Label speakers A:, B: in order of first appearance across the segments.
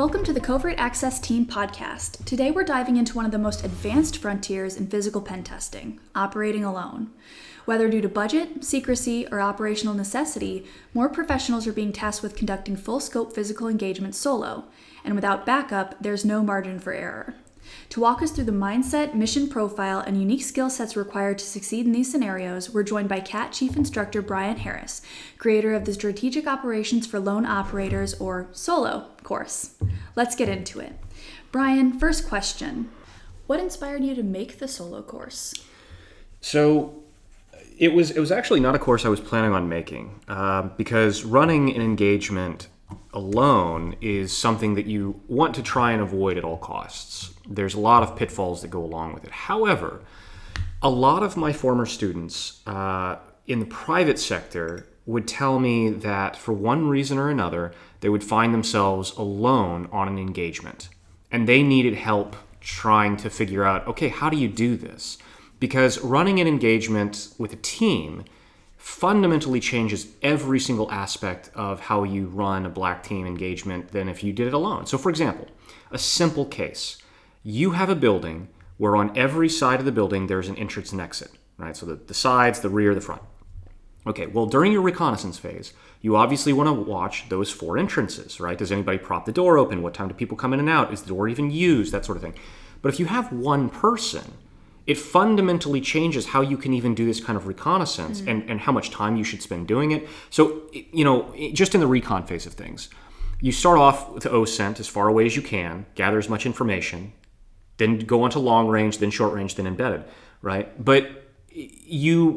A: Welcome to the Covert Access Team podcast. Today we're diving into one of the most advanced frontiers in physical pen testing, operating alone. Whether due to budget, secrecy, or operational necessity, more professionals are being tasked with conducting full-scope physical engagements solo, and without backup, there's no margin for error. To walk us through the mindset, mission profile, and unique skill sets required to succeed in these scenarios, we're joined by CAT Chief Instructor Brian Harris, creator of the Strategic Operations for Lone Operators, or SOLO, course. Let's get into it. Brian, first question. What inspired you to make the SOLO course?
B: So it was actually not a course I was planning on making because running an engagement alone is something that you want to try and avoid at all costs. There's a lot of pitfalls that go along with it. However, a lot of my former students in the private sector would tell me that for one reason or another, they would find themselves alone on an engagement. And they needed help trying to figure out, okay, how do you do this? Because running an engagement with a team fundamentally changes every single aspect of how you run a black team engagement than if you did it alone. So for example, a simple case. You have a building where on every side of the building there's an entrance and exit, right? So the sides, the rear, the front. Okay, well during your reconnaissance phase, you obviously want to watch those four entrances, right? Does anybody prop the door open? What time do people come in and out? Is the door even used? That sort of thing. But if you have one person, it fundamentally changes how you can even do this kind of reconnaissance and how much time you should spend doing it. So, just in the recon phase of things, you start off with OSCENT as far away as you can, gather as much information, then go on to long range, then short range, then embedded, right? But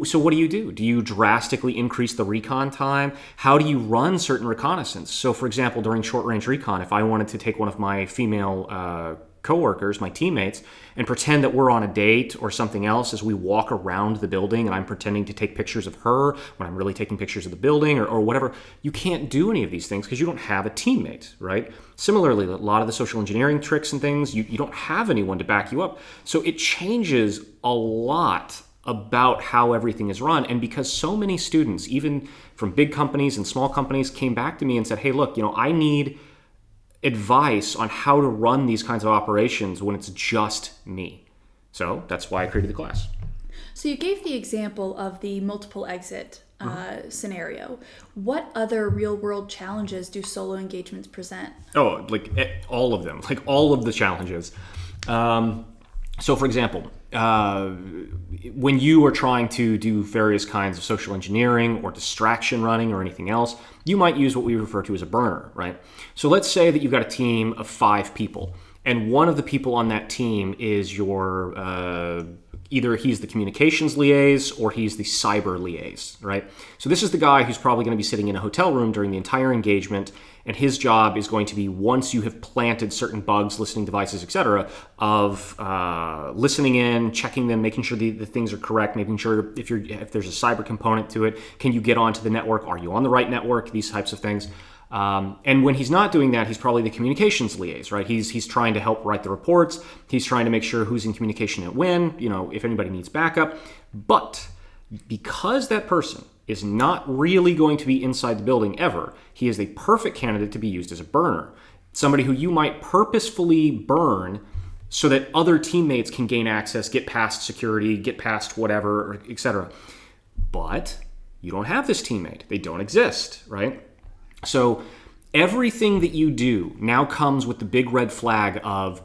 B: so what do? Do you drastically increase the recon time? How do you run certain reconnaissance? So for example, during short range recon, if I wanted to take one of my female coworkers, my teammates, and pretend that we're on a date or something else as we walk around the building and I'm pretending to take pictures of her when I'm really taking pictures of the building or whatever, you can't do any of these things because you don't have a teammate, right? Similarly, a lot of the social engineering tricks and things, you don't have anyone to back you up. So it changes a lot about how everything is run. And because so many students, even from big companies and small companies, came back to me and said, hey, look, I need advice on how to run these kinds of operations when it's just me. So that's why I created the class.
A: So you gave the example of the multiple exit scenario. What other real world challenges do solo engagements present?
B: Oh, like all of them, like all of the challenges. So for example, when you are trying to do various kinds of social engineering or distraction running or anything else, you might use what we refer to as a burner, right? So let's say that you've got a team of 5 people, and one of the people on that team is your, either he's the communications liaise or he's the cyber liaise, right? So this is the guy who's probably going to be sitting in a hotel room during the entire engagement, and his job is going to be, once you have planted certain bugs, listening devices, etc., of listening in, checking them, making sure the things are correct, making sure if there's a cyber component to it, can you get onto the network? Are you on the right network? These types of things. And when he's not doing that, he's probably the communications liaise, right? He's trying to help write the reports. He's trying to make sure who's in communication and when, if anybody needs backup. But because that person is not really going to be inside the building ever, he is a perfect candidate to be used as a burner. Somebody who you might purposefully burn so that other teammates can gain access, get past security, get past whatever, etc. But you don't have this teammate. They don't exist, right? So everything that you do now comes with the big red flag of,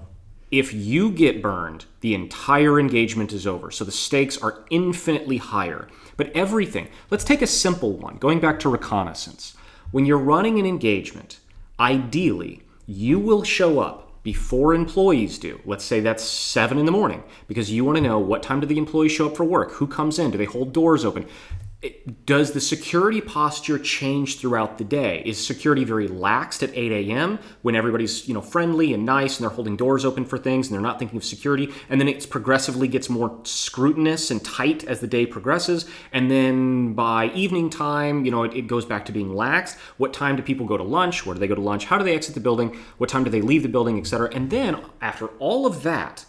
B: if you get burned, the entire engagement is over. So the stakes are infinitely higher. But everything, let's take a simple one, going back to reconnaissance. When you're running an engagement, ideally, you will show up before employees do. Let's say that's 7 a.m, because you want to know what time do the employees show up for work, who comes in, do they hold doors open? Does the security posture change throughout the day? Is security very laxed at 8 a.m. when everybody's friendly and nice and they're holding doors open for things and they're not thinking of security? And then it progressively gets more scrutinous and tight as the day progresses. And then by evening time, it goes back to being lax. What time do people go to lunch? Where do they go to lunch? How do they exit the building? What time do they leave the building, etc.? And then after all of that,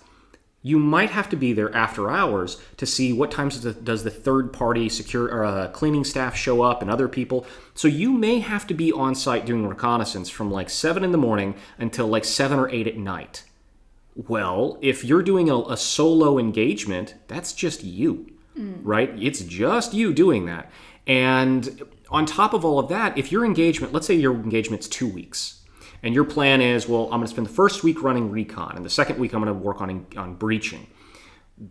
B: you might have to be there after hours to see what times does the third-party cleaning staff show up and other people. So you may have to be on site doing reconnaissance from like 7 in the morning until like 7 or 8 at night. Well, if you're doing a solo engagement, that's just you, right? It's just you doing that. And on top of all of that, if your engagement, let's say your engagement's 2 weeks, and your plan is, well, I'm going to spend the first week running recon, and the second week I'm going to work on breaching.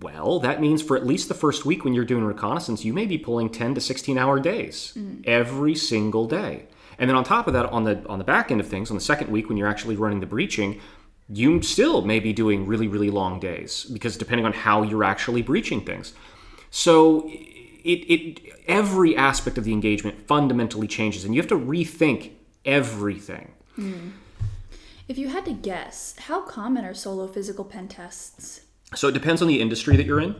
B: Well, that means for at least the first week when you're doing reconnaissance, you may be pulling 10 to 16-hour days every single day. And then on top of that, on the back end of things, on the second week when you're actually running the breaching, you still may be doing really, really long days, because depending on how you're actually breaching things. So every aspect of the engagement fundamentally changes, and you have to rethink everything.
A: If you had to guess, how common are solo physical pen tests?
B: So it depends on the industry that you're in.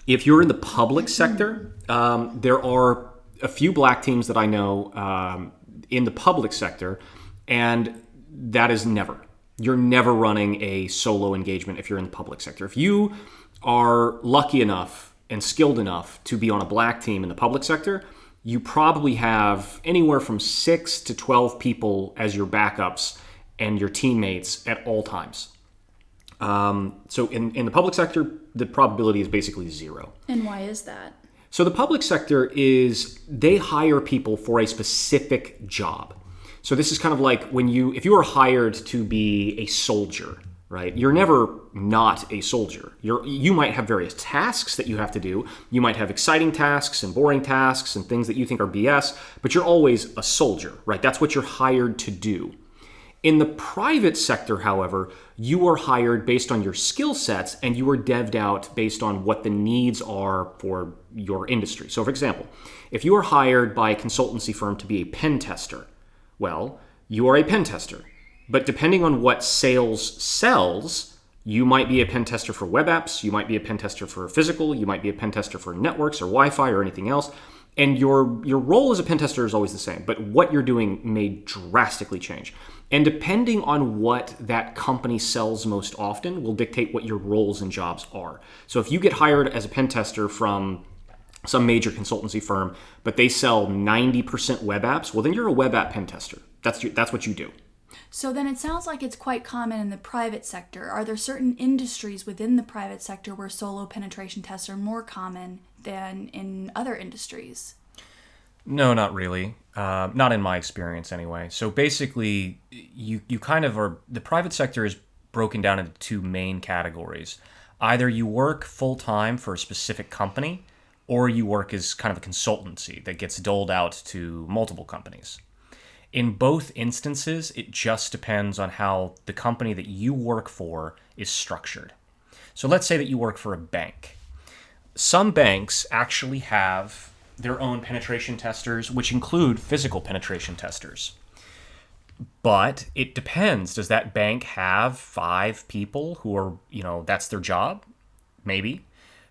B: If you're in the public sector, there are a few black teams that I know in the public sector, and that is never. You're never running a solo engagement if you're in the public sector. If you are lucky enough and skilled enough to be on a black team in the public sector, you probably have anywhere from 6 to 12 people as your backups and your teammates at all times. So in the public sector, the probability is basically 0.
A: And why is that?
B: So the public sector they hire people for a specific job. So this is kind of like if you are hired to be a soldier, right? You're never not a soldier. You might have various tasks that you have to do. You might have exciting tasks and boring tasks and things that you think are BS, but you're always a soldier, right? That's what you're hired to do. In the private sector, however, you are hired based on your skill sets, and you are dev'd out based on what the needs are for your industry. So for example, if you are hired by a consultancy firm to be a pen tester, well, you are a pen tester. But depending on what sales sells, you might be a pen tester for web apps, you might be a pen tester for physical, you might be a pen tester for networks or Wi-Fi or anything else. And your role as a pen tester is always the same, but what you're doing may drastically change. And depending on what that company sells most often will dictate what your roles and jobs are. So if you get hired as a pen tester from some major consultancy firm, but they sell 90% web apps, well, then you're a web app pen tester. That's what you do.
A: So then it sounds like it's quite common in the private sector. Are there certain industries within the private sector where solo penetration tests are more common than in other industries?
B: No, not really. Not in my experience anyway. So basically, you kind of are, the private sector is broken down into 2 main categories. Either you work full-time for a specific company, or you work as kind of a consultancy that gets doled out to multiple companies. In both instances, it just depends on how the company that you work for is structured. So let's say that you work for a bank. Some banks actually have their own penetration testers, which include physical penetration testers. But it depends. Does that bank have 5 people who are, that's their job? Maybe.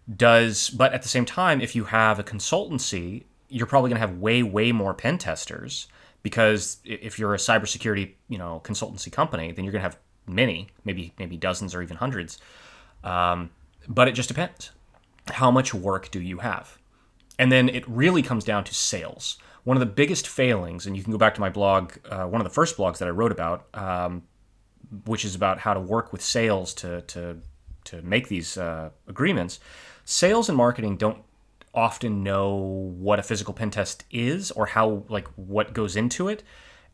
B: But at the same time, if you have a consultancy, you're probably going to have way, way more pen testers. Because if you're a cybersecurity, consultancy company, then you're going to have many, maybe dozens or even hundreds. But it just depends. How much work do you have? And then it really comes down to sales. One of the biggest failings, and you can go back to my blog, one of the first blogs that I wrote about, which is about how to work with sales to make these agreements. Sales and marketing don't often know what a physical pen test is or how, what goes into it.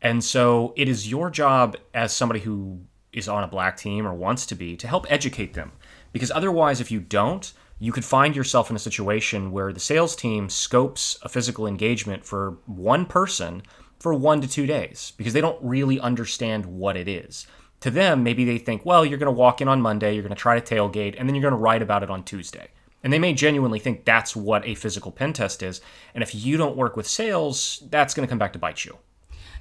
B: And so it is your job as somebody who is on a black team or wants to be to help educate them. Because otherwise, if you don't, you could find yourself in a situation where the sales team scopes a physical engagement for one person for 1 to 2 days because they don't really understand what it is. To them, maybe they think, well, you're going to walk in on Monday, you're going to try to tailgate, and then you're going to write about it on Tuesday. And they may genuinely think that's what a physical pen test is. And if you don't work with sales, that's going to come back to bite you.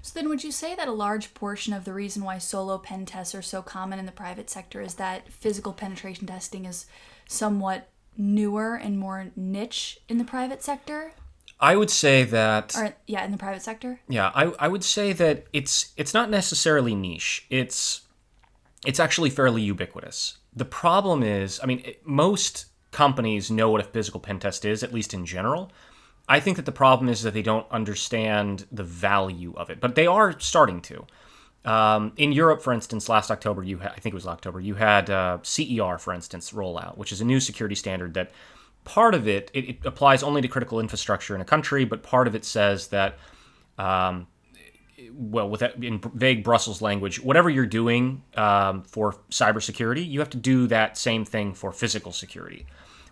A: So then would you say that a large portion of the reason why solo pen tests are so common in the private sector is that physical penetration testing is somewhat newer and more niche in the private sector?
B: I would say that...
A: in the private sector?
B: Yeah, I would say that it's not necessarily niche. It's actually fairly ubiquitous. The problem is, most companies know what a physical pen test is, at least in general. I think that the problem is that they don't understand the value of it, but they are starting to. In Europe, for instance, last October, I think it was October, you had CER, for instance, roll out, which is a new security standard that part of it applies only to critical infrastructure in a country, but part of it says that, in vague Brussels language, whatever you're doing for cybersecurity, you have to do that same thing for physical security.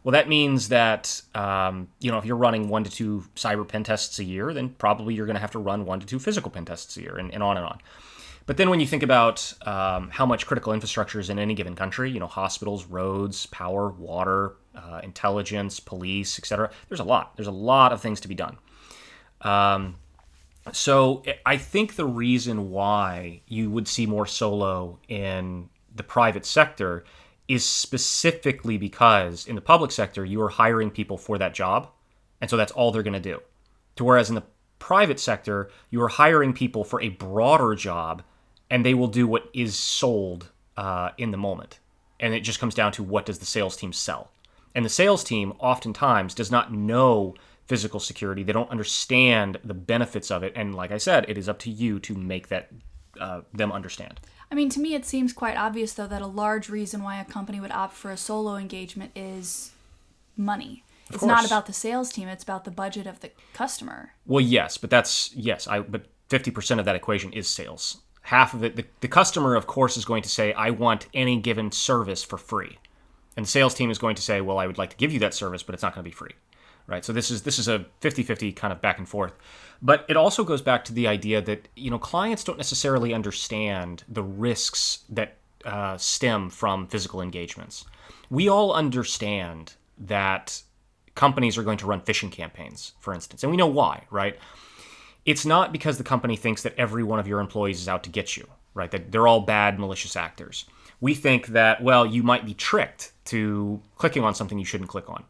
B: Well, that means that, if you're running 1 to 2 cyber pen tests a year, then probably you're going to have to run 1 to 2 physical pen tests a year, and on and on. But then when you think about how much critical infrastructure is in any given country, hospitals, roads, power, water, intelligence, police, etc., there's a lot. There's a lot of things to be done. So I think the reason why you would see more solo in the private sector is specifically because in the public sector, you are hiring people for that job. And so that's all they're going to do. Whereas in the private sector, you are hiring people for a broader job, and they will do what is sold in the moment. And it just comes down to, what does the sales team sell? And the sales team oftentimes does not know physical security. They don't understand the benefits of it. And like I said, it is up to you to make that them understand.
A: To me, it seems quite obvious, though, that a large reason why a company would opt for a solo engagement is money. It's not about the sales team. It's about the budget of the customer.
B: Well, yes, but but 50% of that equation is sales. Half of it, the customer, of course, is going to say, I want any given service for free. And the sales team is going to say, well, I would like to give you that service, but it's not going to be free. Right? So this is a 50-50 kind of back and forth. But it also goes back to the idea that, clients don't necessarily understand the risks that stem from physical engagements. We all understand that companies are going to run phishing campaigns, for instance, and we know why, right? It's not because the company thinks that every one of your employees is out to get you, right? That they're all bad, malicious actors. We think that, well, you might be tricked to clicking on something you shouldn't click on.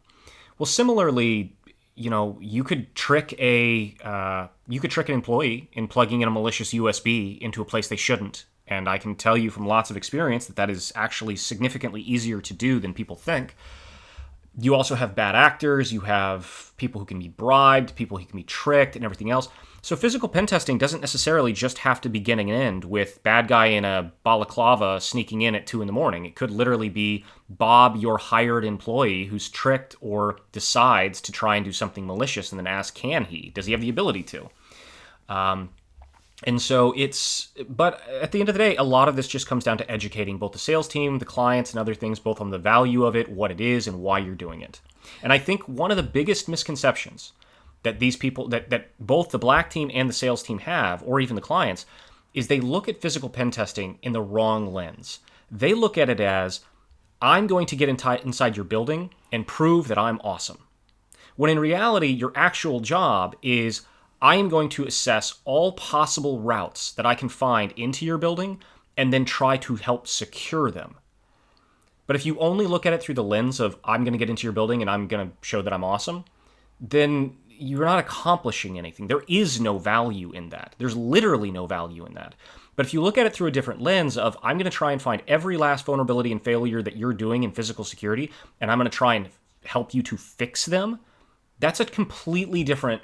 B: Well, similarly, you could trick an employee in plugging in a malicious USB into a place they shouldn't. And I can tell you from lots of experience that is actually significantly easier to do than people think. You also have bad actors. You have people who can be bribed, people who can be tricked, and everything else. So physical pen testing doesn't necessarily just have to begin and end with bad guy in a balaclava sneaking in at 2 a.m. It could literally be Bob, your hired employee, who's tricked or decides to try and do something malicious, and then ask, can he? Does he have the ability to? But at the end of the day, a lot of this just comes down to educating both the sales team, the clients, and other things, both on the value of it, what it is, and why you're doing it. And I think one of the biggest misconceptions that these people, that both the black team and the sales team have, or even the clients, is they look at physical pen testing in the wrong lens. They look at it as, I'm going to get inside your building and prove that I'm awesome. When in reality, your actual job is, I am going to assess all possible routes that I can find into your building and then try to help secure them. But if you only look at it through the lens of, I'm going to get into your building and I'm going to show that I'm awesome, then you're not accomplishing anything. There is no value in that. There's literally no value in that. But if you look at it through a different lens of, I'm going to try and find every last vulnerability and failure that you're doing in physical security, and I'm going to try and help you to fix them, that's a completely different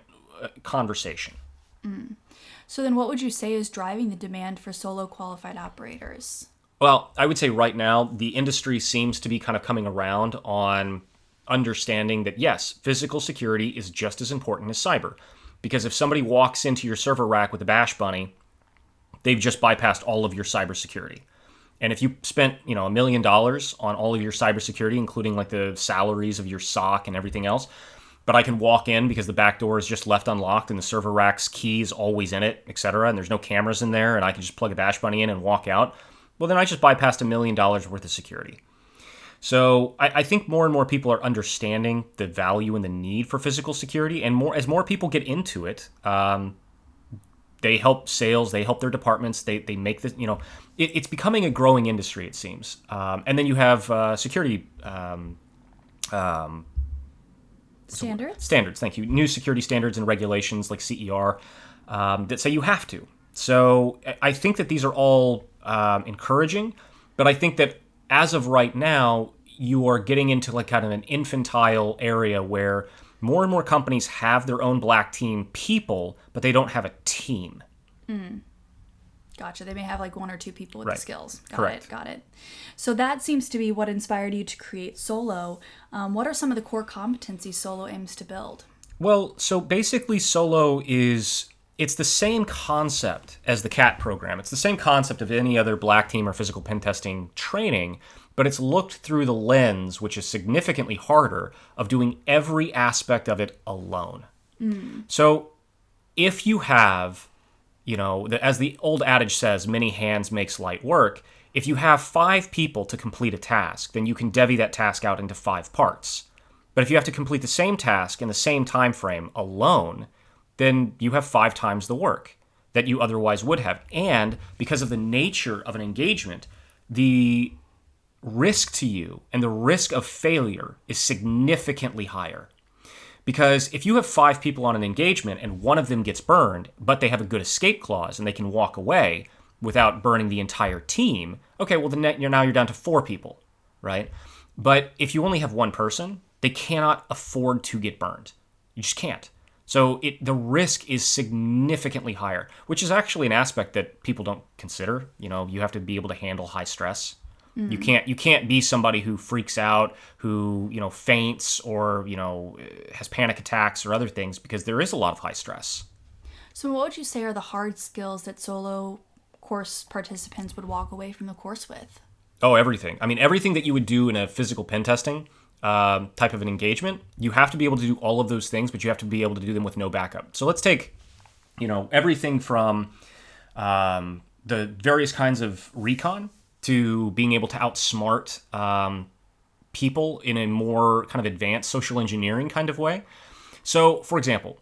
B: conversation.
A: So then what would you say is driving the demand for solo qualified operators?
B: Well, I would say right now, the industry seems to be kind of coming around on understanding that, yes, physical security is just as important as cyber. Because if somebody walks into your server rack with a bash bunny, they've just bypassed all of your cybersecurity. And if you spent, $1 million on all of your cybersecurity, including like the salaries of your SOC and everything else, but I can walk in because the back door is just left unlocked and the server rack's key is always in it, etc., and there's no cameras in there, and I can just plug a bash bunny in and walk out, well, then I just bypassed $1 million worth of security. So I think more and more people are understanding the value and the need for physical security, and as more people get into it, they help sales, they help their departments, they make this, it's becoming a growing industry, it seems. And then you have security standards, thank you. New security standards and regulations like CER that say you have to. So I think that these are all encouraging, but I think that as of right now, you are getting into like kind of an infantile area where more and more companies have their own black team people, but they don't have a team.
A: Gotcha. They may have like one or two people with
B: Right.
A: the skills.
B: Correct.
A: Got it. So that seems to be what inspired you to create Solo. What are some of the core competencies Solo aims to build?
B: Well, so basically Solo it's the same concept as the CAT program. It's the same concept of any other black team or physical pen testing training, but it's looked through the lens, which is significantly harder, of doing every aspect of it alone. So if you have, as the old adage says, many hands makes light work. If you have 5 people to complete a task, then you can divvy that task out into 5 parts. But if you have to complete the same task in the same time frame alone, then you have 5 times the work that you otherwise would have. And because of the nature of an engagement, the risk to you and the risk of failure is significantly higher. Because if you have 5 people on an engagement and one of them gets burned, but they have a good escape clause and they can walk away without burning the entire team, okay, well, then you're down to 4 people, right? But if you only have one person, they cannot afford to get burned. You just can't. So the risk is significantly higher, which is actually an aspect that people don't consider. You have to be able to handle high stress. You can't be somebody who freaks out, who faints, or has panic attacks or other things, because there is a lot of high stress.
A: So what would you say are the hard skills that Solo course participants would walk away from the course with?
B: Oh, everything. I mean, everything that you would do in a physical pen testing type of an engagement, you have to be able to do all of those things, but you have to be able to do them with no backup. So let's take, everything from the various kinds of recon to being able to outsmart people in a more kind of advanced social engineering kind of way. So, for example,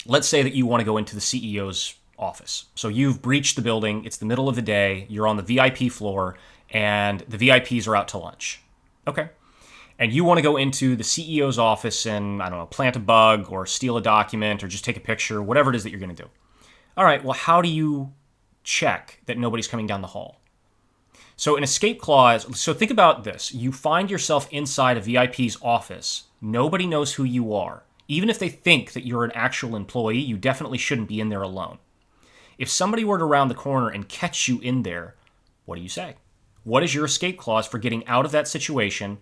B: let's say that you want to go into the CEO's office. So you've breached the building, it's the middle of the day, you're on the VIP floor, and the VIPs are out to lunch. Okay. And you want to go into the CEO's office and, I don't know, plant a bug or steal a document or just take a picture, whatever it is that you're going to do. All right, well, how do you check that nobody's coming down the hall? So an escape clause, so think about this. You find yourself inside a VIP's office. Nobody knows who you are. Even if they think that you're an actual employee, you definitely shouldn't be in there alone. If somebody were to round the corner and catch you in there, what do you say? What is your escape clause for getting out of that situation?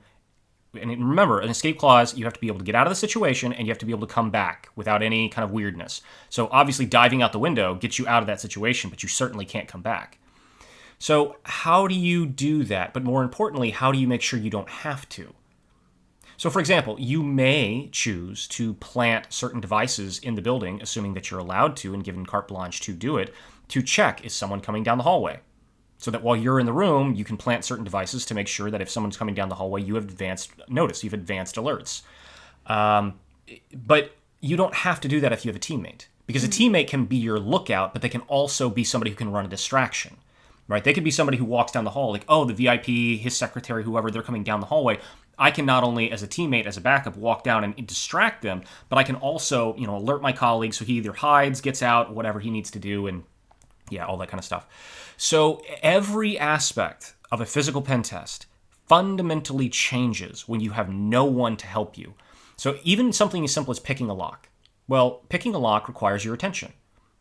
B: And remember, an escape clause, you have to be able to get out of the situation and you have to be able to come back without any kind of weirdness. So obviously diving out the window gets you out of that situation, but you certainly can't come back. So how do you do that? But more importantly, how do you make sure you don't have to? So for example, you may choose to plant certain devices in the building, assuming that you're allowed to and given carte blanche to do it, to check, is someone coming down the hallway? So that while you're in the room, you can plant certain devices to make sure that if someone's coming down the hallway, you have advanced notice, you've advanced alerts. But you don't have to do that if you have a teammate, because a teammate can be your lookout, but they can also be somebody who can run a distraction. Right? They could be somebody who walks down the hall, like, oh, the VIP, his secretary, whoever, they're coming down the hallway. I can not only, as a teammate, as a backup, walk down and distract them, but I can also, alert my colleague so he either hides, gets out, whatever he needs to do, and yeah, all that kind of stuff. So every aspect of a physical pen test fundamentally changes when you have no one to help you. So even something as simple as picking a lock. Well, picking a lock requires your attention.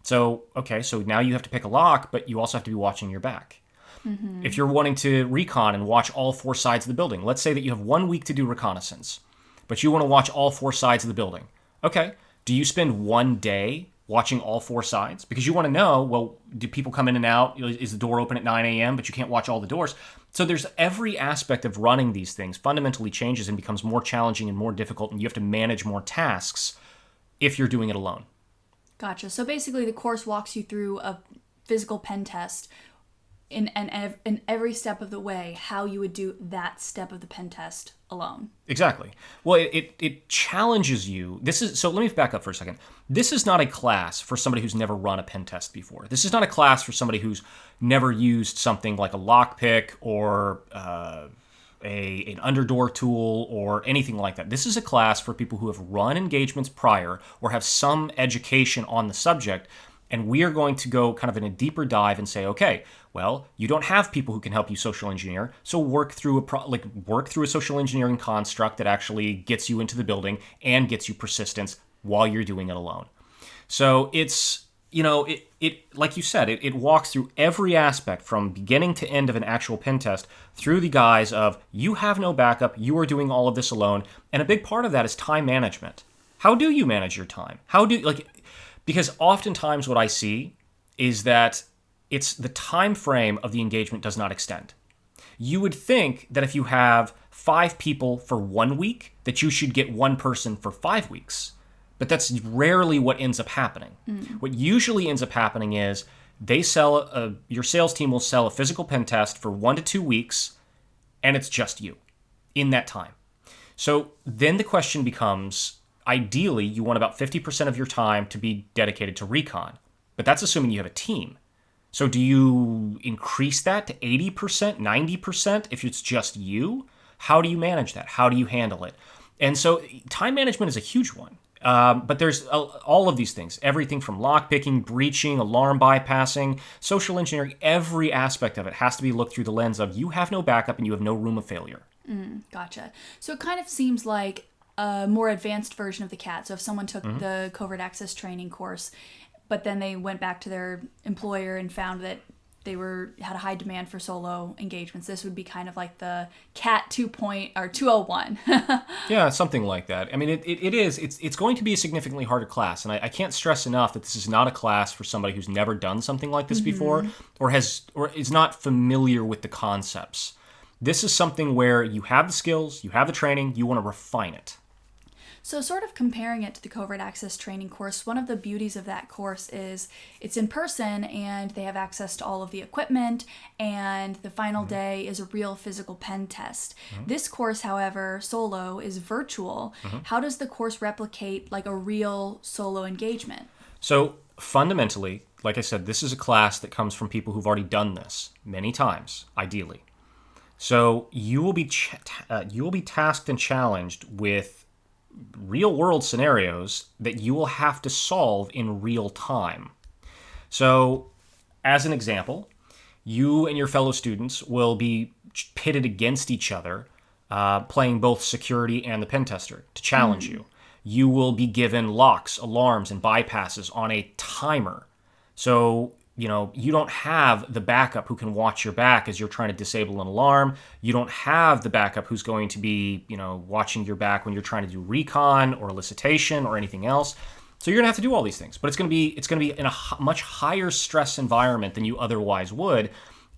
B: So, okay, so now you have to pick a lock, but you also have to be watching your back. Mm-hmm. If you're wanting to recon and watch all 4 sides of the building, let's say that you have 1 week to do reconnaissance, but you want to watch all 4 sides of the building. Okay, do you spend 1 day watching all 4 sides? Because you want to know, well, do people come in and out? Is the door open at 9 a.m., but you can't watch all the doors? So there's every aspect of running these things fundamentally changes and becomes more challenging and more difficult, and you have to manage more tasks if you're doing it alone.
A: Gotcha. So basically the course walks you through a physical pen test in every step of the way, how you would do that step of the pen test alone.
B: Exactly. Well, it challenges you. So let me back up for a second. This is not a class for somebody who's never run a pen test before. This is not a class for somebody who's never used something like a lockpick or an underdoor tool or anything like that. This is a class for people who have run engagements prior or have some education on the subject And we are going to go kind of in a deeper dive and say, okay, well, you don't have people who can help you social engineer, so work through a social engineering construct that actually gets you into the building and gets you persistence while you're doing it alone. So it's, it like you said, it walks through every aspect from beginning to end of an actual pen test through the guise of you have no backup, you are doing all of this alone, and a big part of that is time management. How do you manage your time? Because oftentimes what I see is that it's the time frame of the engagement does not extend. You would think that if you have 5 people for 1 week, that you should get 1 person for 5 weeks. But that's rarely what ends up happening. What usually ends up happening is your sales team will sell a physical pen test for 1 to 2 weeks, and it's just you in that time. So then the question becomes, ideally, you want about 50% of your time to be dedicated to recon. But that's assuming you have a team. So do you increase that to 80%, 90% if it's just you? How do you manage that? How do you handle it? And so time management is a huge one. But there's all of these things, everything from lockpicking, breaching, alarm bypassing, social engineering, every aspect of it has to be looked through the lens of you have no backup and you have no room of failure.
A: Gotcha. So it kind of seems like a more advanced version of the CAT. So if someone took the covert access training course, but then they went back to their employer and found that they had a high demand for solo engagements, this would be kind of like the CAT 201.
B: Yeah, something like that. I mean, it's going to be a significantly harder class, and I can't stress enough that this is not a class for somebody who's never done something like this before, or is not familiar with the concepts. This is something where you have the skills, you have the training, you want to refine it.
A: So sort of comparing it to the covert access training course, one of the beauties of that course is it's in person and they have access to all of the equipment, and the final day is a real physical pen test. This course, however, solo, is virtual. How does the course replicate like a real solo engagement?
B: So fundamentally, like I said, this is a class that comes from people who've already done this many times, ideally. So you will be tasked and challenged with real world scenarios that you will have to solve in real time. So, as an example, you and your fellow students will be pitted against each other, playing both security and the pen tester to challenge you. You will be given locks, alarms, and bypasses on a timer. So, you don't have the backup who can watch your back as you're trying to disable an alarm. You don't have the backup who's going to be, watching your back when you're trying to do recon or elicitation or anything else. So you're going to have to do all these things, but it's going to be in a much higher stress environment than you otherwise would.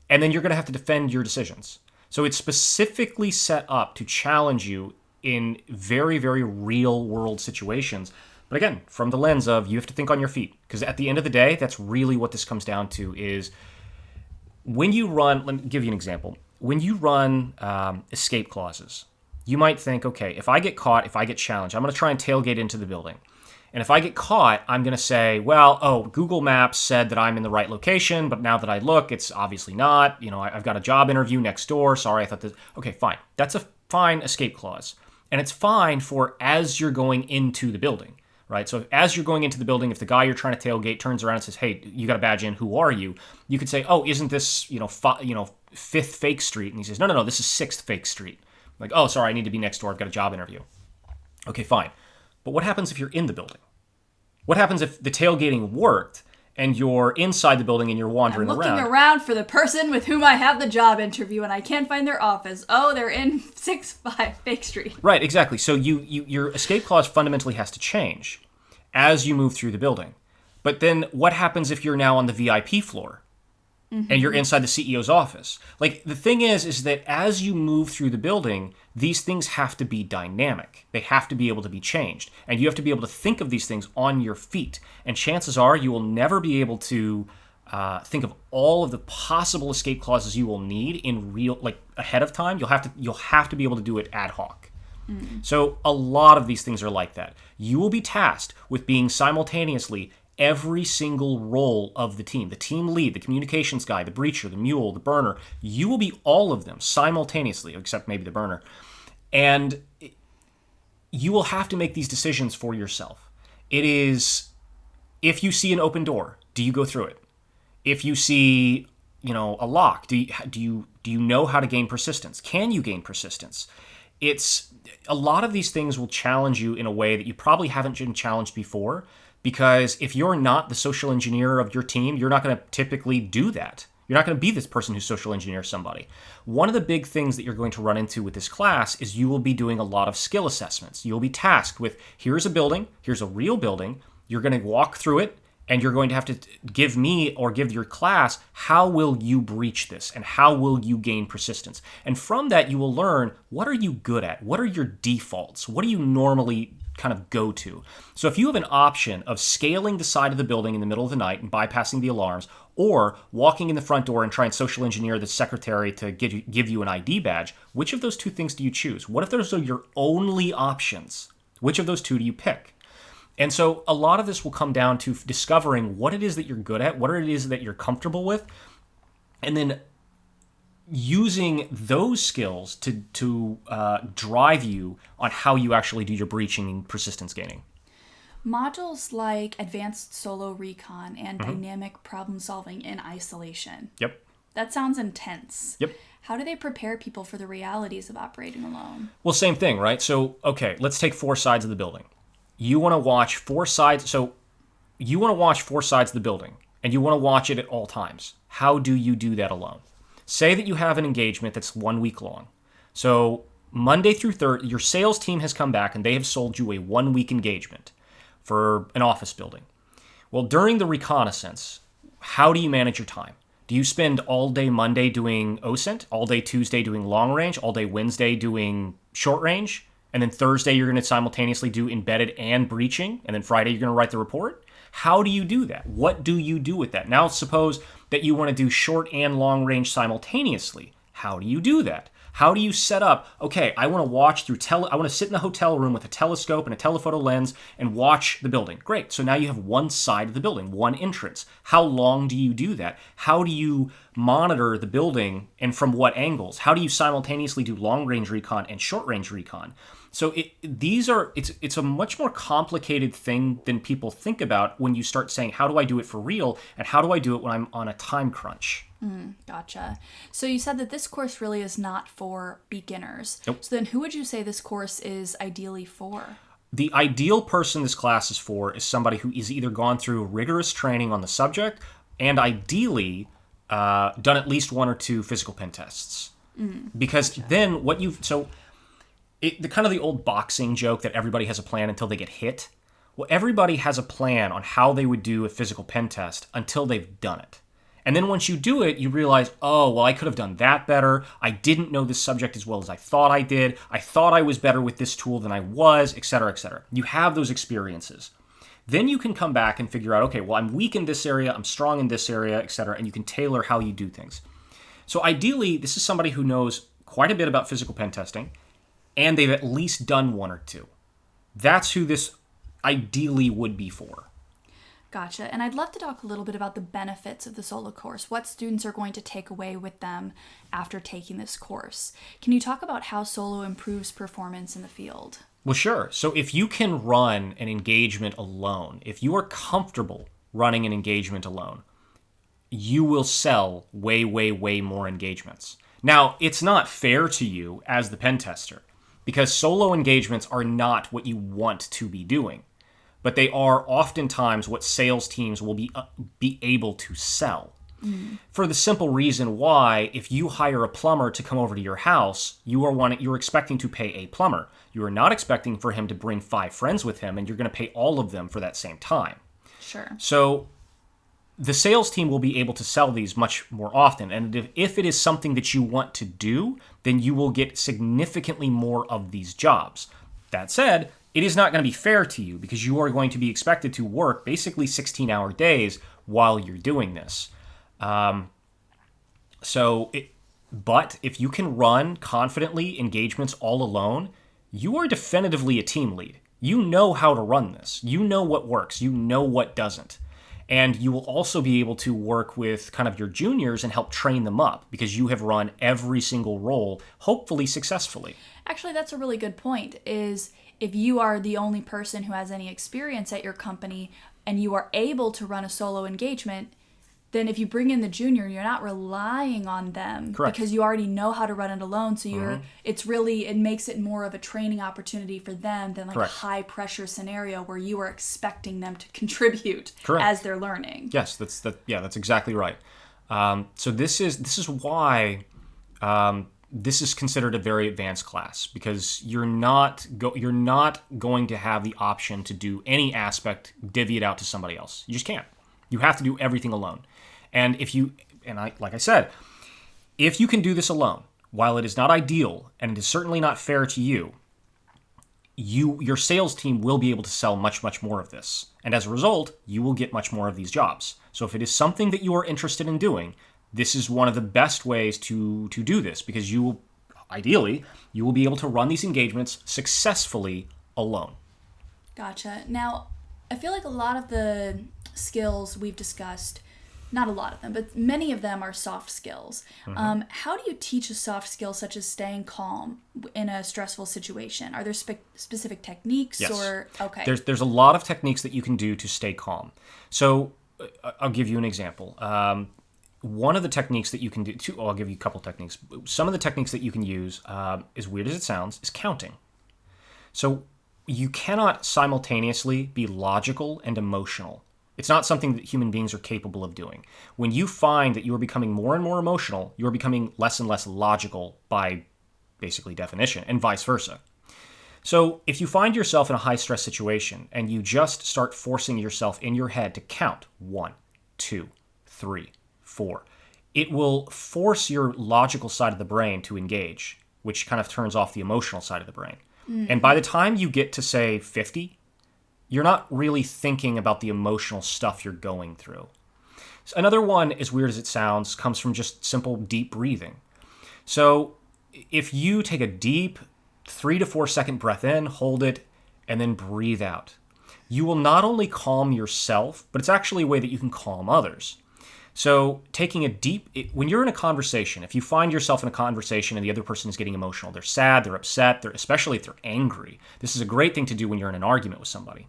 B: And then you're going to have to defend your decisions. So it's specifically set up to challenge you in very, very real world situations. But again, from the lens of you have to think on your feet. Because at the end of the day, that's really what this comes down to is when you run, let me give you an example. When you run escape clauses, you might think, okay, if I get caught, if I get challenged, I'm going to try and tailgate into the building. And if I get caught, I'm going to say, well, Google Maps said that I'm in the right location, but now that I look, it's obviously not. I've got a job interview next door. Sorry, I thought this. Okay, fine. That's a fine escape clause. And it's fine for as you're going into the building. Right. So as you're going into the building, if the guy you're trying to tailgate turns around and says, "Hey, you got to badge in. Who are you?" You could say, "Oh, isn't this 5th Fake Street?" And he says, "No, this is 6th Fake Street." I'm like, "Oh, sorry, I need to be next door. I've got a job interview." Okay, fine. But what happens if you're in the building? What happens if the tailgating worked and you're inside the building and you're wandering around?
A: I'm looking around for the person with whom I have the job interview and I can't find their office. Oh, they're in 6-5 Fake Street.
B: Right, exactly. So your escape clause fundamentally has to change as you move through the building. But then what happens if you're now on the VIP floor and you're inside the CEO's office? Like, the thing is that as you move through the building, these things have to be dynamic. They have to be able to be changed. And you have to be able to think of these things on your feet. And chances are you will never be able to think of all of the possible escape clauses you will need in real, like, ahead of time. You'll have to be able to do it ad hoc. So a lot of these things are like that. You will be tasked with being simultaneously every single role of the team lead, the communications guy, the breacher, the mule, the burner. You will be all of them simultaneously, except maybe the burner. And you will have to make these decisions for yourself. It is, if you see an open door, do you go through it? If you see, a lock, do you know how to gain persistence? Can you gain persistence? It's a lot of these things will challenge you in a way that you probably haven't been challenged before, because if you're not the social engineer of your team, you're not going to typically do that. You're not going to be this person who social engineers somebody. One of the big things that you're going to run into with this class is you will be doing a lot of skill assessments. You'll be tasked with, here's a building, here's a real building. You're going to walk through it, and you're going to have to give me or give your class, how will you breach this and how will you gain persistence? And from that, you will learn, what are you good at? What are your defaults? What do you normally kind of go to? So if you have an option of scaling the side of the building in the middle of the night and bypassing the alarms, or walking in the front door and try and social engineer the secretary to give you an ID badge, which of those two things do you choose? What if those are your only options? Which of those two do you pick? And so a lot of this will come down to discovering what it is that you're good at, what it is that you're comfortable with, and then using those skills to drive you on how you actually do your breaching and persistence gaining.
A: Modules like advanced solo recon and dynamic problem solving in isolation.
B: Yep.
A: That sounds intense.
B: Yep.
A: How do they prepare people for the realities of operating alone?
B: Well, same thing, right? So, okay, let's take 4 sides of the building. You want to watch 4 sides. So you want to watch 4 sides of the building, and you want to watch it at all times. How do you do that alone? Say that you have an engagement that's 1 week long. So Monday through Thursday, your sales team has come back and they have sold you a 1-week engagement for an office building. Well, during the reconnaissance, how do you manage your time? Do you spend all day Monday doing OSINT, all day Tuesday doing long range, all day Wednesday doing short range, and then Thursday you're going to simultaneously do embedded and breaching, and then Friday you're going to write the report? How do you do that? What do you do with that? Now suppose that you want to do short and long range simultaneously. How do you do that? How do you set up, okay, I want to watch through I want to sit in the hotel room with a telescope and a telephoto lens and watch the building. Great. So now you have one side of the building, one entrance. How long do you do that? How do you monitor the building and from what angles? How do you simultaneously do long range recon and short range recon? So it's a much more complicated thing than people think about when you start saying, how do I do it for real? And how do I do it when I'm on a time crunch?
A: Gotcha. So you said that this course really is not for beginners.
B: Nope.
A: So then who would you say this course is ideally for?
B: The ideal person this class is for is somebody who is either gone through rigorous training on the subject and ideally done at least 1 or 2 physical pen tests. Because gotcha. Then what you've... So the kind of the old boxing joke that everybody has a plan until they get hit. Well, everybody has a plan on how they would do a physical pen test until they've done it. And then once you do it, you realize, oh, well, I could have done that better. I didn't know this subject as well as I thought I did. I thought I was better with this tool than I was, et cetera, et cetera. You have those experiences. Then you can come back and figure out, okay, well, I'm weak in this area, I'm strong in this area, et cetera, and you can tailor how you do things. So ideally, this is somebody who knows quite a bit about physical pen testing, and they've at least done 1 or 2. That's who this ideally would be for.
A: Gotcha. And I'd love to talk a little bit about the benefits of the solo course, what students are going to take away with them after taking this course. Can you talk about how solo improves performance in the field?
B: Well, sure. So if you can run an engagement alone, if you are comfortable running an engagement alone, you will sell way, way, way more engagements. Now, it's not fair to you as the pen tester because solo engagements are not what you want to be doing. But they are oftentimes what sales teams will be able to sell. For the simple reason why, if you hire a plumber to come over to your house, you're expecting to pay a plumber. You are not expecting for him to bring 5 friends with him, and you're going to pay all of them for that same time.
A: Sure.
B: So the sales team will be able to sell these much more often. And if it is something that you want to do, then you will get significantly more of these jobs. That said, it is not going to be fair to you because you are going to be expected to work basically 16-hour days while you're doing this. But if you can run confidently engagements all alone, you are definitively a team lead. You know how to run this. You know what works. You know what doesn't. And you will also be able to work with kind of your juniors and help train them up because you have run every single role, hopefully successfully.
A: Actually, that's a really good point, is if you are the only person who has any experience at your company, and you are able to run a solo engagement, then if you bring in the junior, you're not relying on them.
B: Correct.
A: Because you already know how to run it alone. So it makes it more of a training opportunity for them than like
B: Correct.
A: a high pressure scenario where you are expecting them to contribute
B: Correct.
A: as they're learning.
B: Yes, that's exactly right. So this is why this is considered a very advanced class, because you're not going to have the option to do any aspect, divvy it out to somebody else. You just can't. You have to do everything alone. And like I said, if you can do this alone, while it is not ideal and it is certainly not fair to you, your sales team will be able to sell much, much more of this. And as a result, you will get much more of these jobs. So if it is something that you are interested in doing, this is one of the best ways to do this, because you will be able to run these engagements successfully alone.
A: Gotcha. Now, I feel like a lot of the skills we've discussed, not a lot of them, but many of them are soft skills. How do you teach a soft skill such as staying calm in a stressful situation? Are there specific techniques?
B: Yes.
A: Or okay?
B: There's a lot of techniques that you can do to stay calm. So I'll give you an example. One of the techniques that you can do, I'll give you a couple techniques. Some of the techniques that you can use, as weird as it sounds, is counting. So you cannot simultaneously be logical and emotional. It's not something that human beings are capable of doing. When you find that you are becoming more and more emotional, you are becoming less and less logical by basically definition, and vice versa. So if you find yourself in a high-stress situation and you just start forcing yourself in your head to count 1, 2, 3, 4, it will force your logical side of the brain to engage, which kind of turns off the emotional side of the brain. And by the time you get to, say, 50, you're not really thinking about the emotional stuff you're going through. So another one, as weird as it sounds, comes from just simple deep breathing. So if you take a deep 3 to 4 second breath in, hold it, and then breathe out, you will not only calm yourself, but it's actually a way that you can calm others. So taking a when you're in a conversation, if you find yourself in a conversation and the other person is getting emotional, they're sad, they're upset, especially if they're angry. This is a great thing to do when you're in an argument with somebody.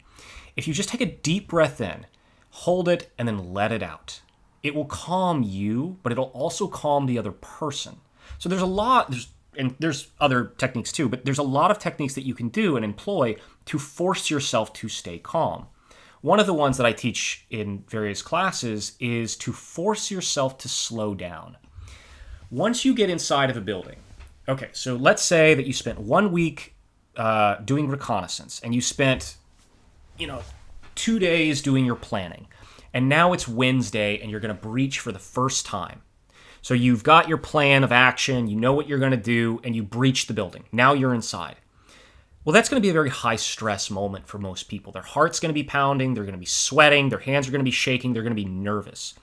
B: If you just take a deep breath in, hold it, and then let it out, it will calm you, but it'll also calm the other person. So there's other techniques too, but there's a lot of techniques that you can do and employ to force yourself to stay calm. One of the ones that I teach in various classes is to force yourself to slow down. Once you get inside of a building, okay, so let's say that you spent 1 week doing reconnaissance, and you spent 2 days doing your planning, and now it's Wednesday and you're going to breach for the first time. So you've got your plan of action, you know what you're going to do, and you breach the building. Now you're inside. Well, that's going to be a very high stress moment for most people. Their heart's going to be pounding, they're going to be sweating, their hands are going to be shaking, they're going to be nervous.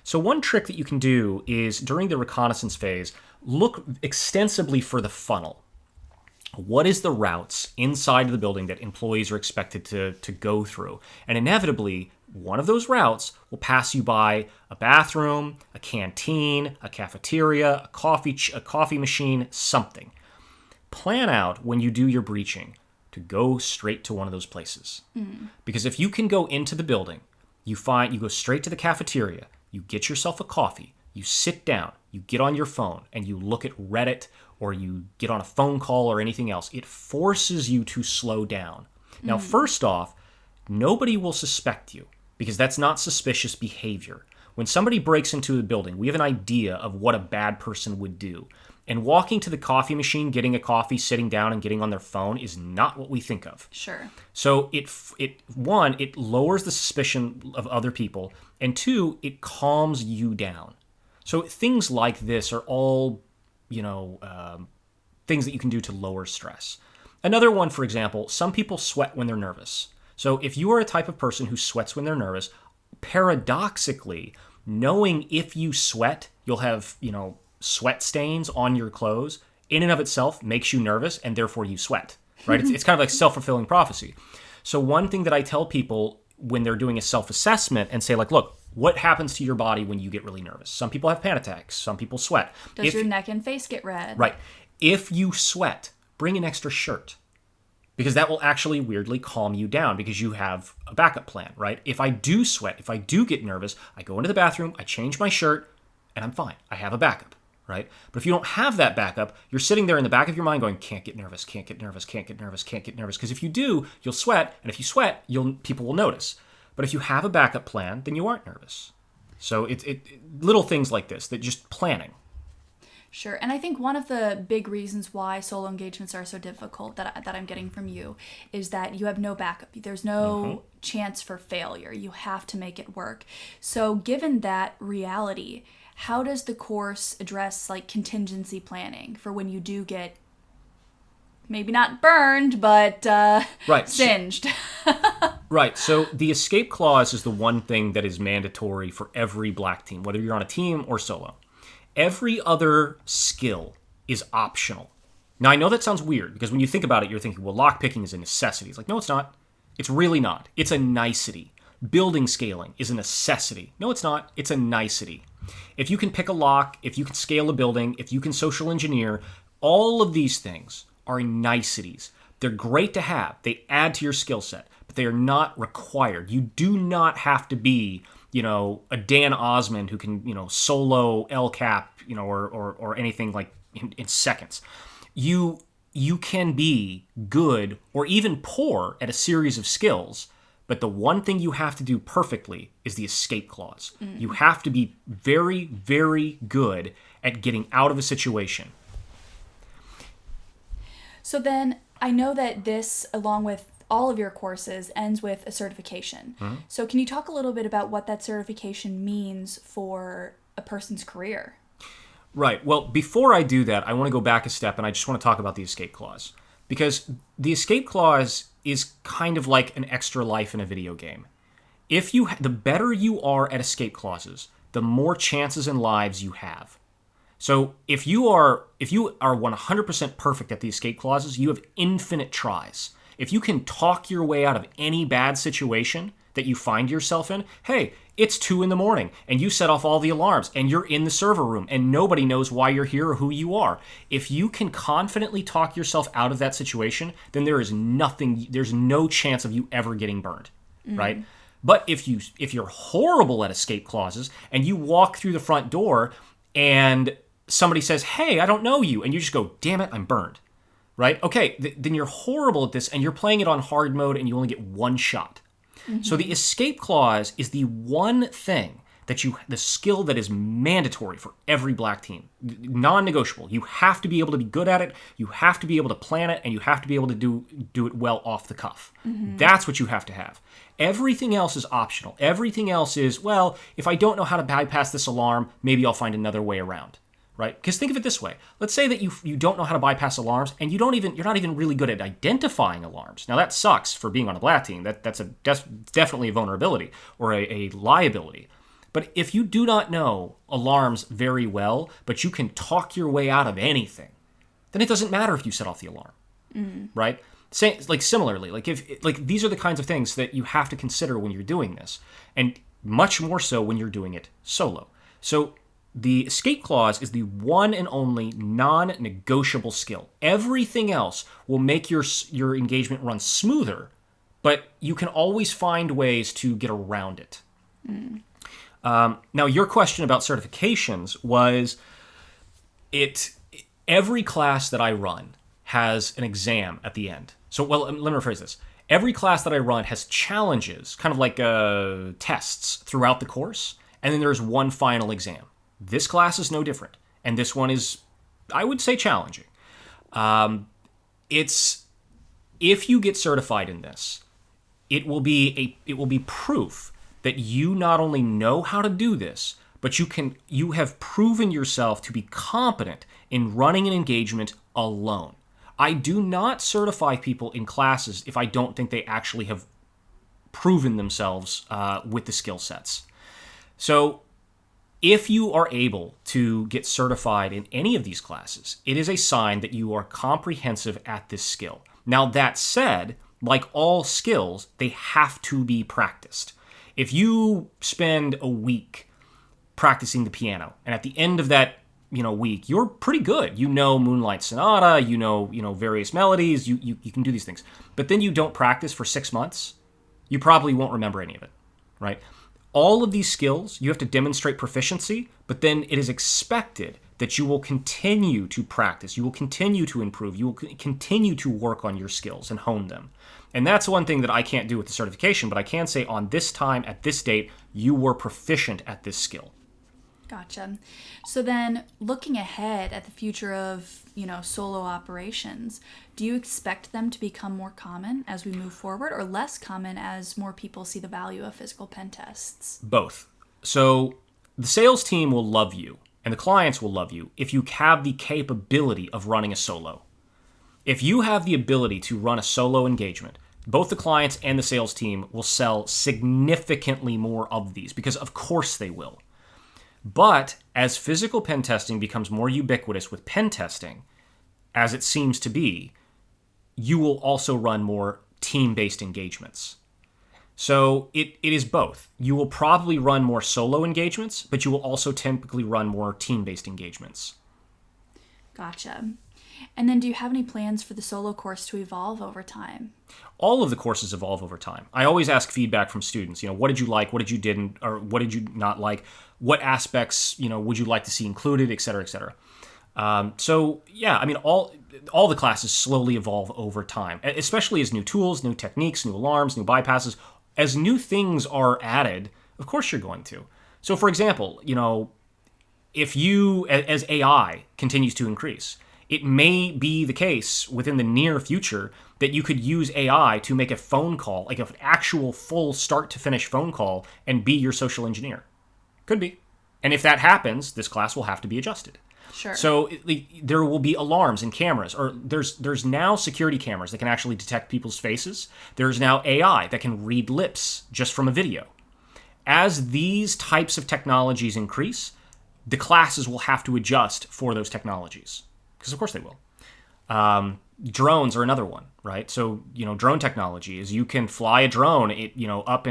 B: So one trick that you can do is, during the reconnaissance phase, look extensively for the funnel. What is the routes inside of the building that employees are expected to go through? And inevitably, one of those routes will pass you by a bathroom, a canteen, a cafeteria, a coffee machine, something. Plan out, when you do your breaching, to go straight to one of those places. Because if you can go into the building, you go straight to the cafeteria, you get yourself a coffee, you sit down, you get on your phone, and you look at Reddit, or you get on a phone call or anything else, it forces you to slow down. Now, first off, nobody will suspect you, because that's not suspicious behavior. When somebody breaks into a building, we have an idea of what a bad person would do. And walking to the coffee machine, getting a coffee, sitting down, and getting on their phone is not what we think of.
A: Sure.
B: So it lowers the suspicion of other people, and 2, it calms you down. So things like this are all, things that you can do to lower stress. Another one, for example, some people sweat when they're nervous. So if you are a type of person who sweats when they're nervous, paradoxically, knowing if you sweat, you'll have, sweat stains on your clothes, in and of itself makes you nervous, and therefore you sweat, right? It's kind of like self-fulfilling prophecy. So one thing that I tell people when they're doing a self-assessment and say, like, look, what happens to your body when you get really nervous? Some people have panic attacks. Some people sweat.
A: Does your neck and face get red?
B: Right. If you sweat, bring an extra shirt.
C: because that will actually weirdly calm you down because you have a backup plan, right? If I do sweat, if I do get nervous, I go into the bathroom, I change my shirt, and I'm fine. I have a backup, right? But if you don't have that backup, you're sitting there in the back of your mind going, can't get nervous, can't get nervous, can't get nervous, can't get nervous. Because if you do, you'll sweat, and if you sweat, people will notice. But if you have a backup plan, then you aren't nervous. So little things like this, that just planning.
A: Sure. And I think one of the big reasons why solo engagements are so difficult that I'm getting from you is that you have no backup. There's no chance for failure. You have to make it work. So given that reality, how does the course address like contingency planning for when you do get maybe not burned, but singed?
C: Right. So the escape clause is the one thing that is mandatory for every black team, whether you're on a team or solo. Every other skill is optional. Now, I know that sounds weird because when you think about it, you're thinking, well, lockpicking is a necessity. It's like, no, it's not. It's really not. It's a nicety. Building scaling is a necessity. No, it's not. It's a nicety. If you can pick a lock, if you can scale a building, if you can social engineer, all of these things are niceties. They're great to have. They add to your skill set, but they are not required. You do not have to be a Dan Osmond who can, solo El Cap, or anything like in seconds. You can be good or even poor at a series of skills, but the one thing you have to do perfectly is the escape clause. You have to be very, very good at getting out of a situation.
A: So then I know that this, along with all of your courses, ends with a certification. So can you talk a little bit about what that certification means for a person's career?
C: Right. Well, before I do that, I want to go back a step and I just want to talk about the escape clause. Because the escape clause is kind of like an extra life in a video game. The better you are at escape clauses, the more chances and lives you have. So if you are 100% perfect at the escape clauses, you have infinite tries. If you can talk your way out of any bad situation that you find yourself in, hey, it's 2 a.m. and you set off all the alarms and you're in the server room and nobody knows why you're here or who you are. If you can confidently talk yourself out of that situation, then there's no chance of you ever getting burned, right? But if you're horrible at escape clauses and you walk through the front door and somebody says, hey, I don't know you, and you just go, damn it, I'm burned. Right? Okay, then you're horrible at this and you're playing it on hard mode and you only get one shot. So the escape clause is the one thing the skill that is mandatory for every black team. Non-negotiable. You have to be able to be good at it, you have to be able to plan it, and you have to be able to do it well off the cuff. That's what you have to have. Everything else is optional. Everything else is, well, if I don't know how to bypass this alarm, maybe I'll find another way around. Right? Because think of it this way. Let's say that you don't know how to bypass alarms and you're not even really good at identifying alarms. Now that sucks for being on a black team. That's definitely a vulnerability or a liability. But if you do not know alarms very well, but you can talk your way out of anything, then it doesn't matter if you set off the alarm. Right? Similarly, these are the kinds of things that you have to consider when you're doing this, and much more so when you're doing it solo. So the escape clause is the one and only non-negotiable skill. Everything else will make your engagement run smoother, but you can always find ways to get around it. Now, your question about certifications was, every class that I run has an exam at the end. So, well, let me rephrase this. Every class that I run has challenges, kind of like tests throughout the course, and then there's one final exam. This class is no different, and this one is, I would say, challenging. If you get certified in this, it will be proof that you not only know how to do this, but you have proven yourself to be competent in running an engagement alone. I do not certify people in classes if I don't think they actually have proven themselves with the skill sets. So if you are able to get certified in any of these classes, it is a sign that you are comprehensive at this skill. Now, that said, like all skills, they have to be practiced. If you spend a week practicing the piano, and at the end of that week, you're pretty good. You know Moonlight Sonata, you know various melodies, you can do these things. But then you don't practice for 6 months, you probably won't remember any of it, right? All of these skills, you have to demonstrate proficiency, but then it is expected that you will continue to practice, you will continue to improve, you will continue to work on your skills and hone them. And that's one thing that I can't do with the certification, but I can say on this time, at this date, you were proficient at this skill.
A: Gotcha. So then, looking ahead at the future of, solo operations, do you expect them to become more common as we move forward, or less common as more people see the value of physical pen tests?
C: Both. So the sales team will love you, and the clients will love you if you have the capability of running a solo. If you have the ability to run a solo engagement, both the clients and the sales team will sell significantly more of these, because of course they will. But as physical pen testing becomes more ubiquitous with pen testing, as it seems to be, you will also run more team-based engagements. So it is both. You will probably run more solo engagements, but you will also typically run more team-based engagements.
A: Gotcha. And then do you have any plans for the solo course to evolve over time?
C: All of the courses evolve over time. I always ask feedback from students. What did you like? What did you didn't? Or what did you not like? What aspects, would you like to see included, et cetera, et cetera. So yeah, all the classes slowly evolve over time, especially as new tools, new techniques, new alarms, new bypasses. As new things are added, of course you're going to. So for example, if as AI continues to increase, it may be the case within the near future that you could use AI to make a phone call, like an actual full start to finish phone call, and be your social engineer. Could be. And if that happens, this class will have to be adjusted.
A: Sure.
C: So there will be alarms and cameras, or there's now security cameras that can actually detect people's faces. There's now AI that can read lips just from a video. As these types of technologies increase, the classes will have to adjust for those technologies. Because of course they will. Drones are another one, right? So, drone technology is you can fly a drone, up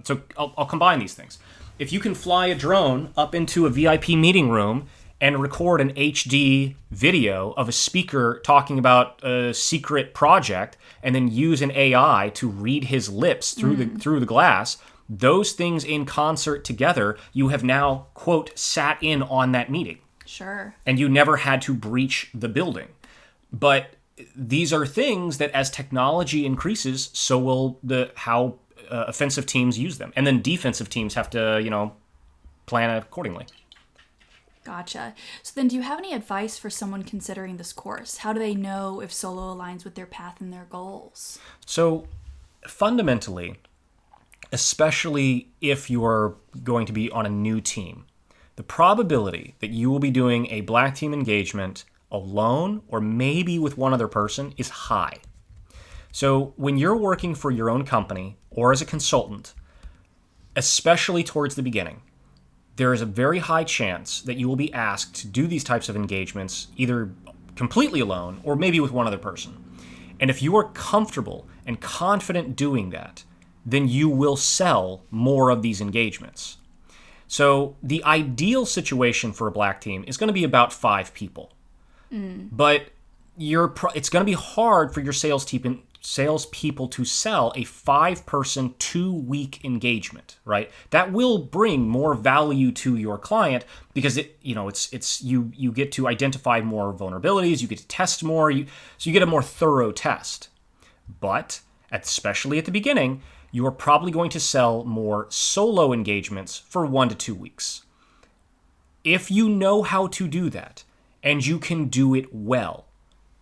C: so I'll combine these things. If you can fly a drone up into a VIP meeting room and record an HD video of a speaker talking about a secret project, and then use an AI to read his lips through the glass, those things in concert together, you have now, quote, sat in on that meeting.
A: Sure.
C: And you never had to breach the building. But these are things that as technology increases, so will how offensive teams use them. And then defensive teams have to, plan accordingly.
A: Gotcha. So then do you have any advice for someone considering this course? How do they know if solo aligns with their path and their goals?
C: So fundamentally, especially if you are going to be on a new team, the probability that you will be doing a black team engagement alone or maybe with one other person is high. So when you're working for your own company or as a consultant, especially towards the beginning, there is a very high chance that you will be asked to do these types of engagements either completely alone or maybe with one other person. And if you are comfortable and confident doing that, then you will sell more of these engagements. So the ideal situation for a black team is going to be about 5 people. But it's going to be hard for your salespeople to sell a 5-person 2-week engagement, right? That will bring more value to your client because you get to identify more vulnerabilities, you get to test more, so you get a more thorough test. But especially at the beginning, you are probably going to sell more solo engagements for 1 to 2 weeks. If you know how to do that and you can do it well,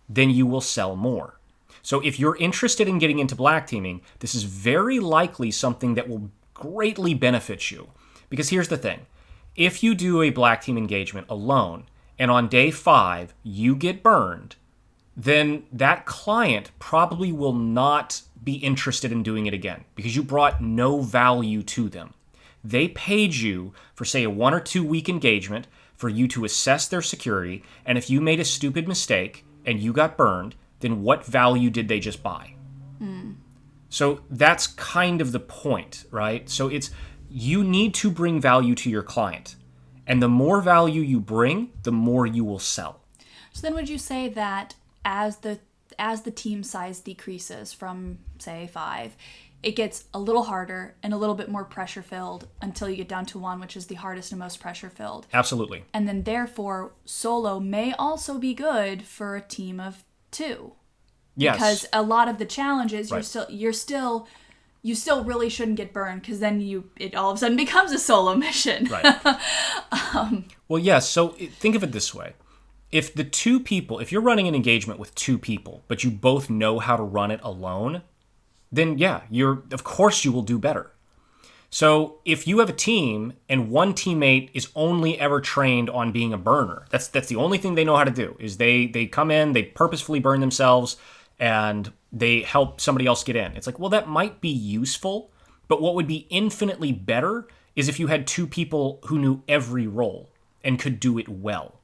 C: then you will sell more. So if you're interested in getting into black teaming, this is very likely something that will greatly benefit you. Because here's the thing. If you do a black team engagement alone and on day 5 you get burned, then that client probably will not be interested in doing it again because you brought no value to them. They paid you for, say, a 1 or 2 week engagement for you to assess their security, and if you made a stupid mistake and you got burned, then what value did they just buy? So that's kind of the point, right? So you need to bring value to your client. And the more value you bring, the more you will sell.
A: So then would you say that as the team size decreases from, say, 5, it gets a little harder and a little bit more pressure filled until you get down to 1, which is the hardest and most pressure filled.
C: Absolutely.
A: And then therefore solo may also be good for a team of 2.
C: Yes.
A: Because a lot of the challenges
C: Right.
A: you still really shouldn't get burned, because then it all of a sudden becomes a solo mission.
C: Right. Well, yes. So think of it this way. If you're running an engagement with 2 people, but you both know how to run it alone, then yeah, of course you will do better. So if you have a team and one teammate is only ever trained on being a burner, that's the only thing they know how to do, is they come in, they purposefully burn themselves, and they help somebody else get in. It's like, well, that might be useful, but what would be infinitely better is if you had 2 people who knew every role and could do it well.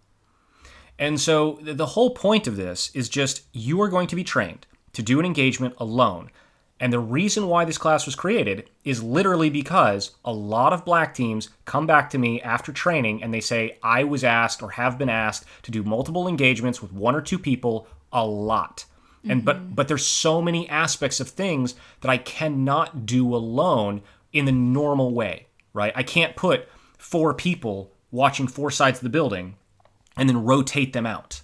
C: And so the whole point of this is just, you are going to be trained to do an engagement alone. And the reason why this class was created is literally because a lot of black teams come back to me after training and they say, I was asked or have been asked to do multiple engagements with 1 or 2 people a lot. And but there's so many aspects of things that I cannot do alone in the normal way, right? I can't put 4 people watching 4 sides of the building and then rotate them out.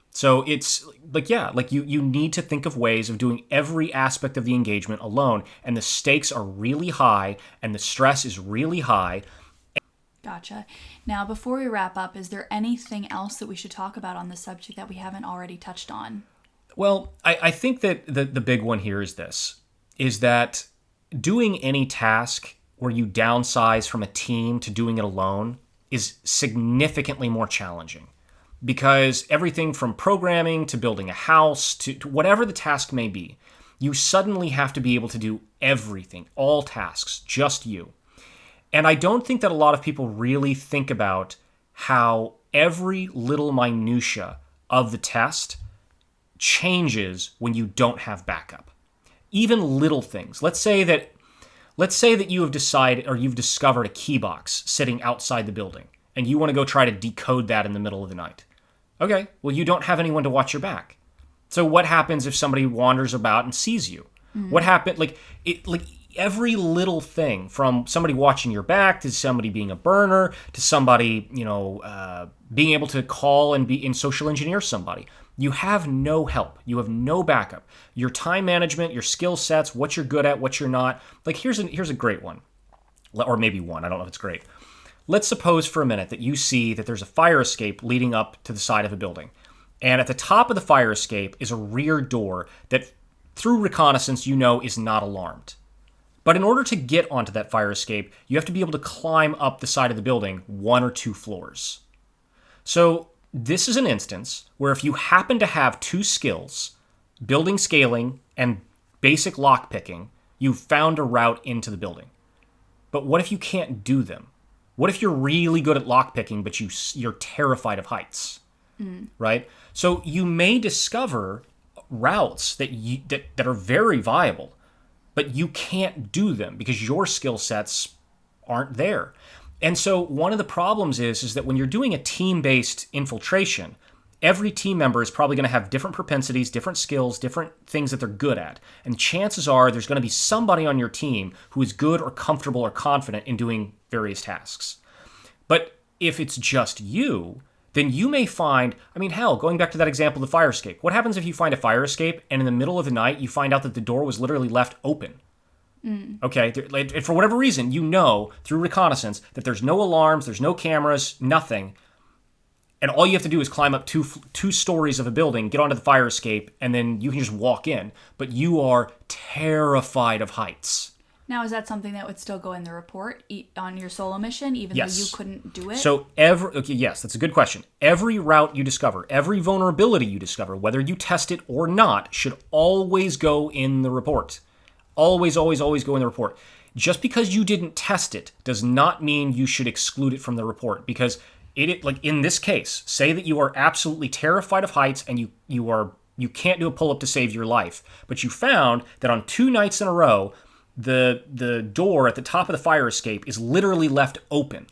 C: So it's like, yeah, like you need to think of ways of doing every aspect of the engagement alone. And the stakes are really high and the stress is really high.
A: Gotcha. Now, before we wrap up, is there anything else that we should talk about on this subject that we haven't already touched on?
C: Well, I think that the big one here is this, is that doing any task where you downsize from a team to doing it alone is significantly more challenging. Because everything from programming to building a house to whatever the task may be, you suddenly have to be able to do everything, all tasks, just you. And I don't think that a lot of people really think about how every little minutia of the test changes when you don't have backup. Even little things. Let's say that you have decided, or you've discovered a key box sitting outside the building, and you want to go try to decode that in the middle of the night. Okay, well, you don't have anyone to watch your back. So what happens if somebody wanders about and sees you? Mm-hmm. What happened? Like every little thing, from somebody watching your back to somebody being a burner to somebody, being able to call and be in social engineer somebody. You have no help. You have no backup. Your time management, your skill sets, what you're good at, what you're not. Like here's a great one, or maybe one. I don't know if it's great. Let's suppose for a minute that you see that there's a fire escape leading up to the side of a building. And at the top of the fire escape is a rear door that, through reconnaissance, is not alarmed. But in order to get onto that fire escape, you have to be able to climb up the side of the building 1 or 2 floors. So this is an instance where if you happen to have 2 skills, building scaling and basic lockpicking, you've found a route into the building. But what if you can't do them? What if you're really good at lockpicking, but you're terrified of heights, right? So you may discover routes that are very viable, but you can't do them because your skill sets aren't there. And so one of the problems is that when you're doing a team-based infiltration, every team member is probably going to have different propensities, different skills, different things that they're good at. And chances are there's going to be somebody on your team who is good or comfortable or confident in doing various tasks. But if it's just you, then you may find, going back to that example of the fire escape. What happens if you find a fire escape and in the middle of the night you find out that the door was literally left open? Okay, for whatever reason, through reconnaissance that there's no alarms, there's no cameras, nothing. And all you have to do is climb up two stories of a building, get onto the fire escape, and then you can just walk in. But you are terrified of heights.
A: Now, is that something that would still go in the report on your solo mission, even though you couldn't do it?
C: So yes, that's a good question. Every route you discover, every vulnerability you discover, whether you test it or not, should always go in the report. Always, always, always go in the report. Just because you didn't test it does not mean you should exclude it from the report, because like in this case, say that you are absolutely terrified of heights and you can't do a pull-up to save your life, but you found that on 2 nights in a row, the door at the top of the fire escape is literally left open.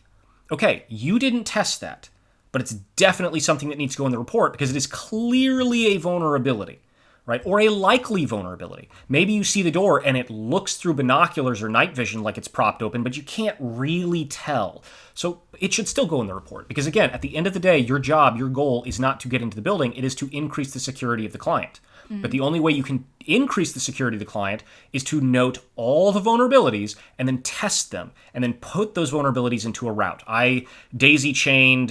C: Okay, you didn't test that, but it's definitely something that needs to go in the report because it is clearly a vulnerability, right? Or a likely vulnerability. Maybe you see the door and it looks through binoculars or night vision like it's propped open, but you can't really tell. So it should still go in the report because, again, at the end of the day, your job, your goal is not to get into the building. It is to increase the security of the client. But the only way you can increase the security of the client is to note all the vulnerabilities and then test them and then put those vulnerabilities into a route. I daisy chained,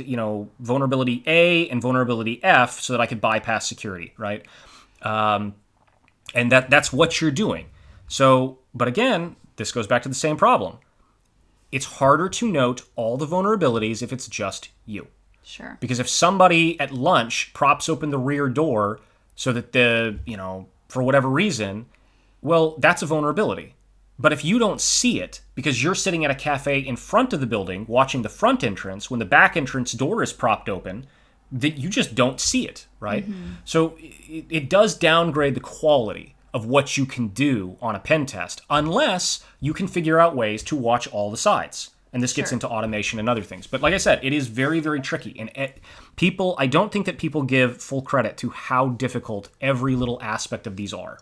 C: vulnerability A and vulnerability F so that I could bypass security, right? And that's what you're doing. So, but again, this goes back to the same problem. It's harder to note all the vulnerabilities if it's just you.
A: Sure.
C: Because if somebody at lunch props open the rear door so that for whatever reason, well, that's a vulnerability. But if you don't see it because you're sitting at a cafe in front of the building watching the front entrance when the back entrance door is propped open, that you just don't see it, right? So it does downgrade the quality of what you can do on a pen test unless you can figure out ways to watch all the sides. And this gets into automation and other things. But like I said, it is very, very tricky. And I don't think that people give full credit to how difficult every little aspect of these are.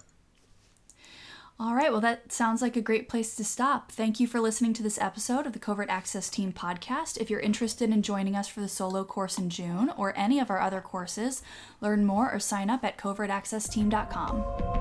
A: All right, well, that sounds like a great place to stop. Thank you for listening to this episode of the Covert Access Team podcast. If you're interested in joining us for the solo course in June or any of our other courses, learn more or sign up at covertaccessteam.com.